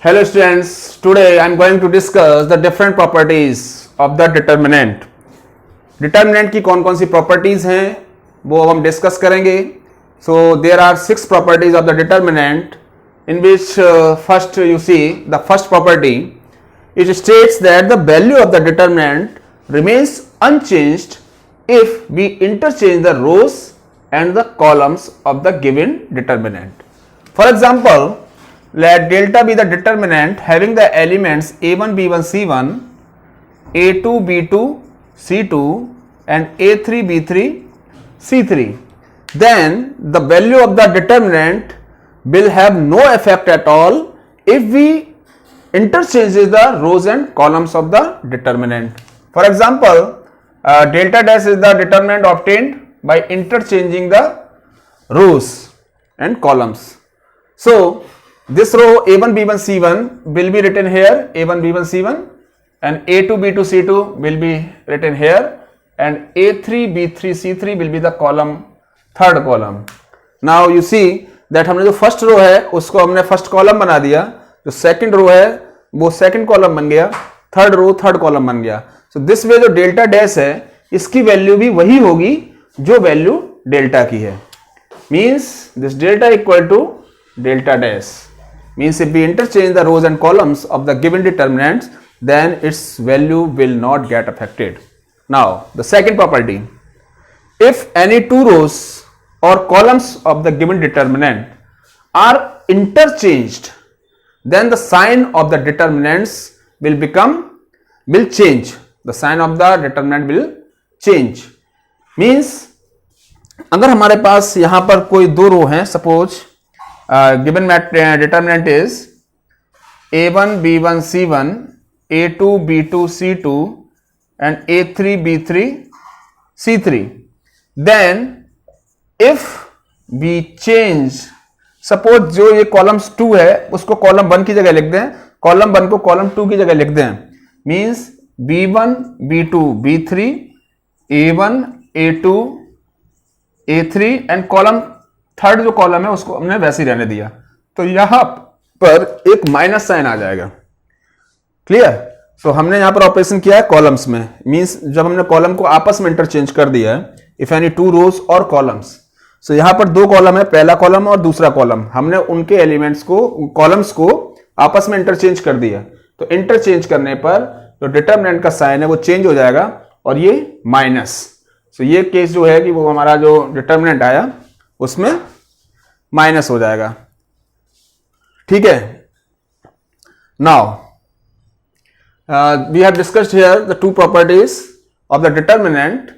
Hello students, today I am going to discuss the different properties of the determinant. Determinant की कौन कौन सी properties हैं वो हम discuss करेंगे. So there are 6 properties of the determinant in which first you see the first property. It states that the value of the determinant remains unchanged if we interchange the rows and the columns of the given determinant. For example, let delta be the determinant having the elements a1 b1 c1, a2 b2 c2 and a3 b3 c3. Then the value of the determinant will have no effect at all if we interchange the rows and columns of the determinant. For example, delta dash is the determinant obtained by interchanging the rows and columns. So this row a1 b1 c1 will be written here, a1 b1 c1, and a2 b2 c2 will be written here, and a3 b3 c3 will be the column, third column. Now you see that हमने जो first row है उसको हमने first column बना दिया, जो second row है वो सेकंड कॉलम बन गया, थर्ड रो थर्ड कॉलम बन गया. सो दिस वे जो डेल्टा डैश है इसकी वैल्यू भी वही होगी जो वैल्यू डेल्टा की है. Means this delta equal to delta dash. Means if we interchange the rows and columns of the given determinants, then its value will not get affected. Now the second property, if any two rows or columns of the given determinant are interchanged, then the sign of the determinants will change. The sign of the determinant will change. Means अगर हमारे पास यहां पर कोई दो रो हैं, suppose given determinant is a1 b1 c1, a2 b2 c2 and a3 b3 c3. Then if we change, suppose जो ये columns 2 है उसको column 1 की जगह लिख दें, column 1 को column 2 की जगह लिख दें, means b1 b2 b3 a1 a2 a3 and column third जो कॉलम है उसको हमने वैसे ही रहने दिया. तो यहां पर एक माइनस साइन आ जाएगा. क्लियर? सो हमने यहां पर ऑपरेशन किया है कॉलम्स में. मींस जब हमने कॉलम को आपस में इंटरचेंज कर दिया है, इफ एनी टू रोज और कॉलम्स. सो यहां पर दो कॉलम है, पहला कॉलम और दूसरा कॉलम. हमने उनके एलिमेंट्स को, कॉलम्स को आपस में इंटरचेंज कर दिया. तो इंटरचेंज करने पर जो डिटरमिनेंट का साइन है वो चेंज हो जाएगा और ये माइनस. सो ये केस जो है कि वो हमारा जो डिटरमिनेंट आया उसमें माइनस हो जाएगा. ठीक है. Now we have discussed here the two properties of the determinant.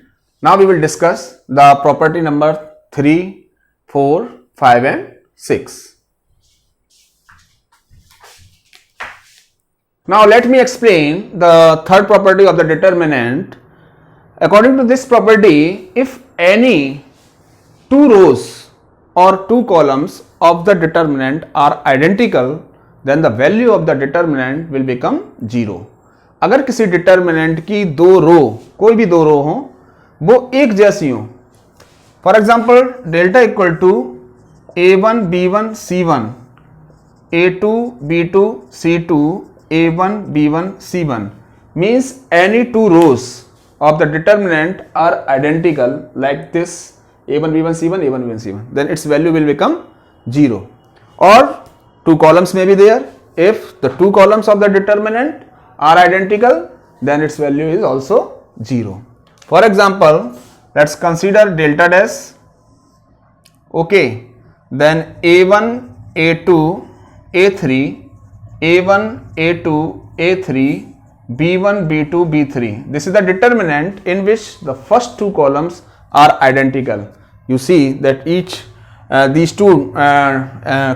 Now we will discuss the property number 3, 4, 5 and 6. Now let me explain the third property of the determinant. According to this property, if any two rows or two columns of the determinant are identical, then the value of the determinant will become 0. अगर किसी determinant की दो रो, कोई भी दो रो हो, वो एक जैसी हो, for example delta equal to a1 b1 c1, a2 b2 c2, a1 b1 c1, means any two rows of the determinant are identical like this, a1 b1 c1, a1 b1 c1, then its value will become 0. Or two columns may be there. If the two columns of the determinant are identical, then its value is also 0. For example, let's consider delta dash. Okay, then a1 a2 a3, a1 a2 a3, b1 b2 b3. This is the determinant in which the first two columns are identical. You see that each these two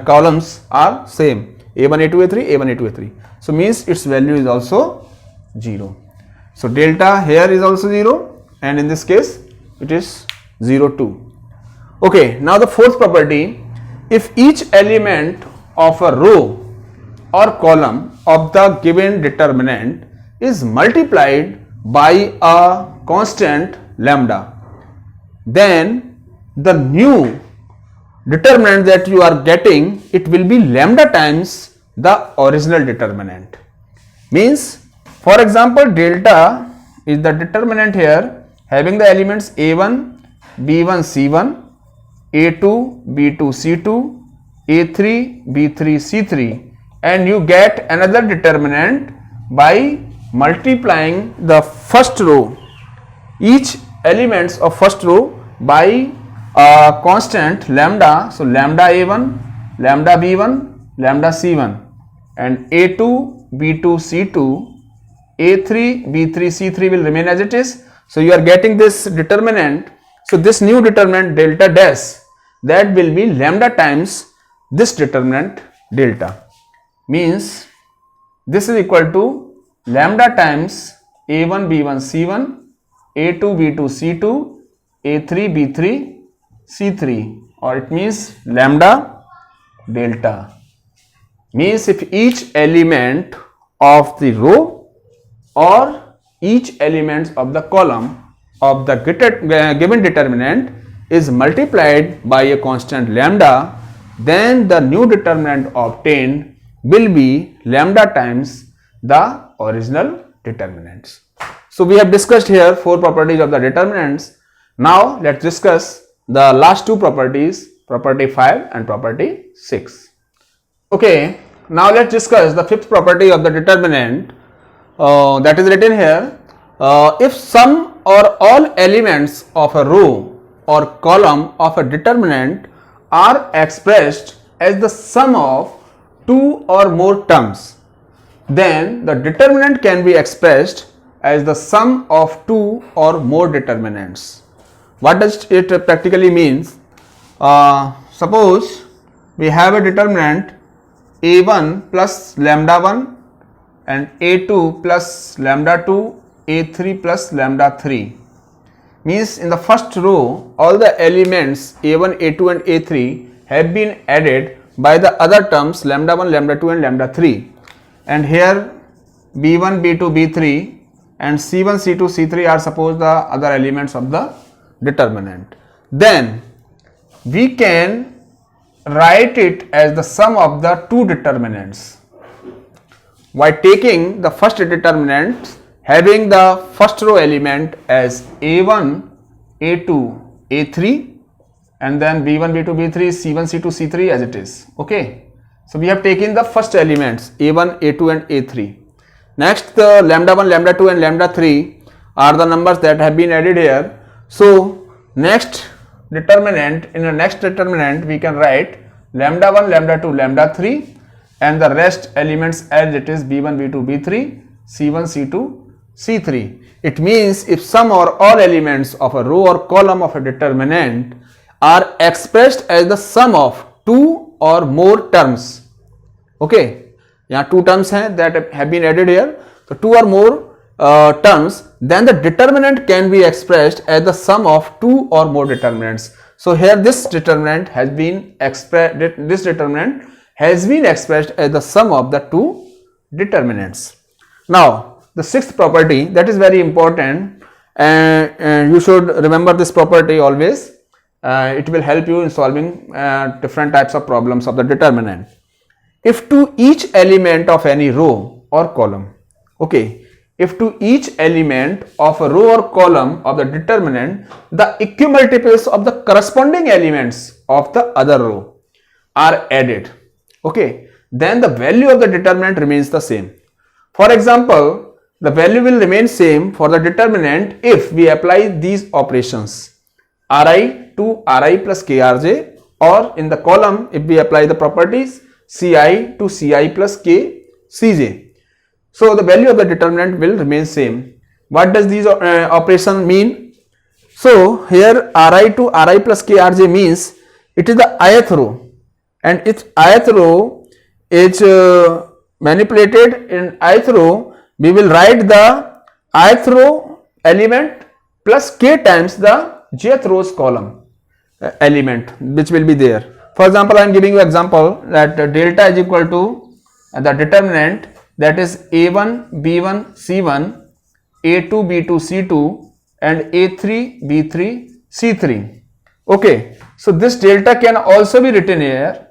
columns are same, a1 a2 a3, a1 a2 a3. So means its value is also 0. So delta here is also 0, and in this case it is 0 2. Okay, now the fourth property, if each element of a row or column of the given determinant is multiplied by a constant lambda, then the new determinant that you are getting, it will be lambda times the original determinant. Means, for example, delta is the determinant here having the elements A1, B1, C1, A2, B2, C2, A3, B3, C3, and you get another determinant by multiplying the first row, each elements of first row by a constant lambda. So lambda A1, lambda B1, lambda C1, and A2, B2, C2, A3, B3, C3 will remain as it is. So you are getting this determinant. So this new determinant delta dash, that will be lambda times this determinant delta. Means this is equal to lambda times A1, B1, C1, A2, B2, C2, A3, B3, C3, or it means lambda delta. Means if each element of the row or each element of the column of the given determinant is multiplied by a constant lambda, then the new determinant obtained will be lambda times the original determinants. So we have discussed here 4 properties of the determinants. Now let's discuss the last 2 properties, property 5 and property 6. Okay, now let's discuss the 5th property of the determinant, that is written here. If some or all elements of a row or column of a determinant are expressed as the sum of 2 or more terms, then the determinant can be expressed as the sum of 2 or more determinants. What does it practically means? Suppose we have a determinant A1 plus lambda 1 and A2 plus lambda 2, A3 plus lambda 3. Means in the first row all the elements A1, A2 and A3 have been added by the other terms lambda 1, lambda 2 and lambda 3. And here B1, B2, B3 and C1, C2, C3 are suppose the other elements of the determinant. Then we can write it as the sum of the 2 determinants by taking the first determinant having the first row element as A1, A2, A3 and then B1, B2, B3, C1, C2, C3 as it is. Okay. So we have taken the first elements A1, A2 and A3. Next the lambda 1, lambda 2 and lambda 3 are the numbers that have been added here. So next determinant, in the next determinant we can write lambda 1, lambda 2, lambda 3 and the rest elements as it is B1, B2, B3, C1, C2, C3. It means if some or all elements of a row or column of a determinant are expressed as the sum of 2 or more terms. Okay, यहाँ 2 terms हैं that have been added here. So 2 or more terms, then the determinant can be expressed as the sum of 2 or more determinants. So here this determinant has been expressed. This determinant has been expressed as the sum of the 2 determinants. Now the 6th property, that is very important, and you should remember this property always. It will help you in solving different types of problems of the determinant. If to each element of any row or column, okay, if to each element of a row or column of the determinant the equimultiples of the corresponding elements of the other row are added, okay, then the value of the determinant remains the same. For example, the value will remain same for the determinant if we apply these operations Ri to Ri plus Krj, or in the column if we apply the properties Ci to Ci plus K Cj. So the value of the determinant will remain same. What does these operation mean? So here Ri to Ri plus Krj means it is the ith row, and its ith row is manipulated in ith row. We will write the ith row element plus k times the jth rows column element which will be there. For example, I am giving you example that delta is equal to the determinant, that is A1, B1, C1, A2, B2, C2 and A3, B3, C3. Okay, so this delta can also be written here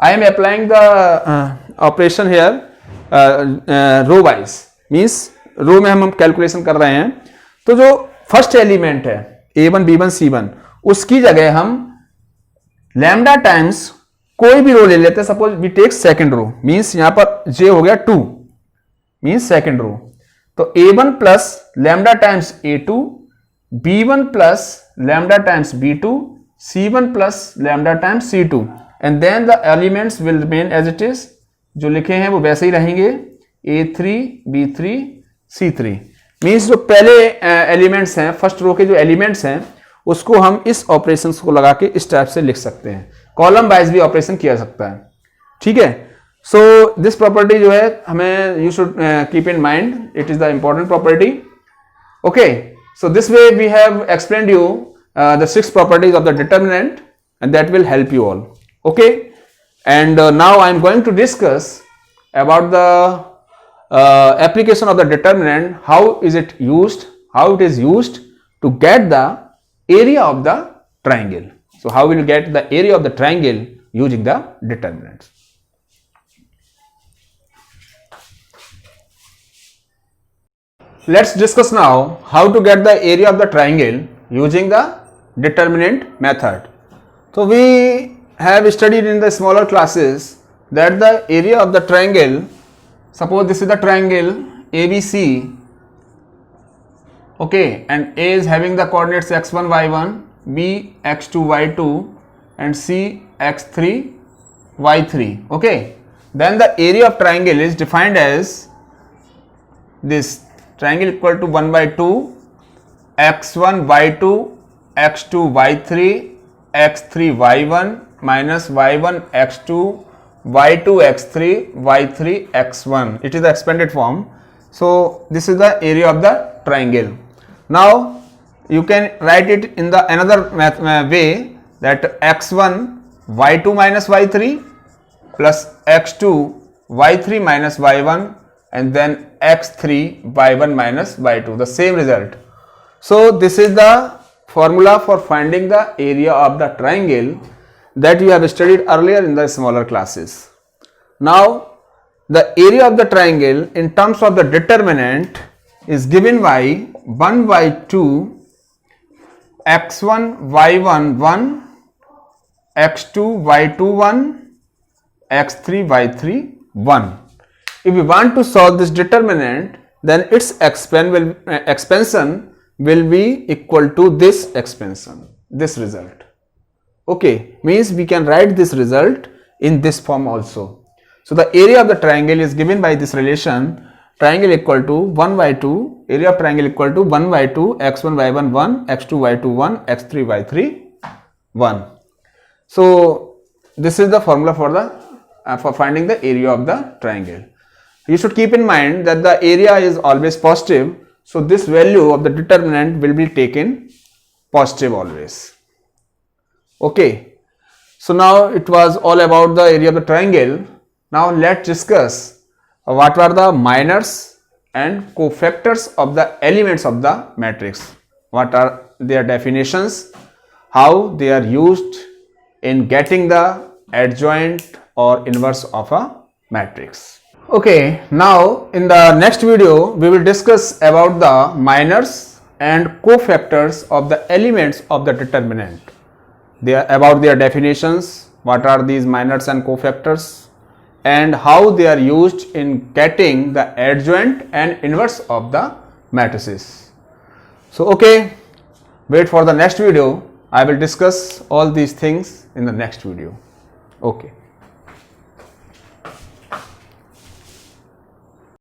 I am applying the operation here row wise, means रो में हम calculation कर रहे हैं. तो जो first element है A1 B1 C1 उसकी जगह हम लैम्डा टाइम्स कोई भी रो ले लेते हैं. Suppose we take second row, means यहां पर J हो गया 2, मींस सेकंड रो. तो A1 plus lambda times A2, B1 plus lambda times B2, C1 plus lambda times C2, and then the elements will remain as it is. जो लिखे हैं वो वैसे ही रहेंगे, A3 B3 C3. मीन्स जो पहले elements हैं, फर्स्ट रो के जो एलिमेंट्स हैं उसको हम इस ऑपरेशन को लगा के इस टाइप से लिख सकते हैं. कॉलम वाइज भी ऑपरेशन किया सकता है. ठीक है. सो दिस प्रॉपर्टी जो है हमें you should keep in mind, it is the important property. Okay, so this way we have explained you the 6 properties of the determinant and that will help you all. Okay, and now I am going to discuss about the application of the determinant. How is it used? How it is used to get the area of the triangle. So how will you get the area of the triangle using the determinants? Let's discuss now how to get the area of the triangle using the determinant method. So we have studied in the smaller classes that the area of the triangle, suppose this is the triangle ABC, okay, and A is having the coordinates x1 y1, B x2 y2, and C x3 y3. Okay, then the area of triangle is defined as this triangle equal to 1 by 2 x1 y2 x2 y3 x3 y1 minus y1 x2 y2 x3 y3 x1. It is the expanded form. So this is the area of the triangle. Now you can write it in the another way, that x1 y2 minus y3 plus x2 y3 minus y1 and then x3 y1 minus y2, the same result. So this is the formula for finding the area of the triangle that you have studied earlier in the smaller classes. Now the area of the triangle in terms of the determinant is given by 1 by 2 x1 y1 1 x2 y2 1 x3 y3 1. If we want to solve this determinant, then its expansion will be equal to this expansion, this result. Okay, means we can write this result in this form also. So the area of the triangle is given by this relation, triangle equal to 1 by 2, area of triangle equal to 1 by 2 x1 y1 1 x2 y2 1 x3 y3 1. So this is the formula for the for finding the area of the triangle. You should keep in mind that the area is always positive, so this value of the determinant will be taken positive always. Okay, so now it was all about the area of the triangle. Now let's discuss what are the minors and cofactors of the elements of the matrix. What are their definitions, how they are used in getting the adjoint or inverse of a matrix. Okay, now in the next video we will discuss about the minors and cofactors of the elements of the determinant. They are about their definitions, what are these minors and cofactors, and how they are used in getting the adjoint and inverse of the matrices. So okay, wait for the next video. I will discuss all these things in the next video. Okay.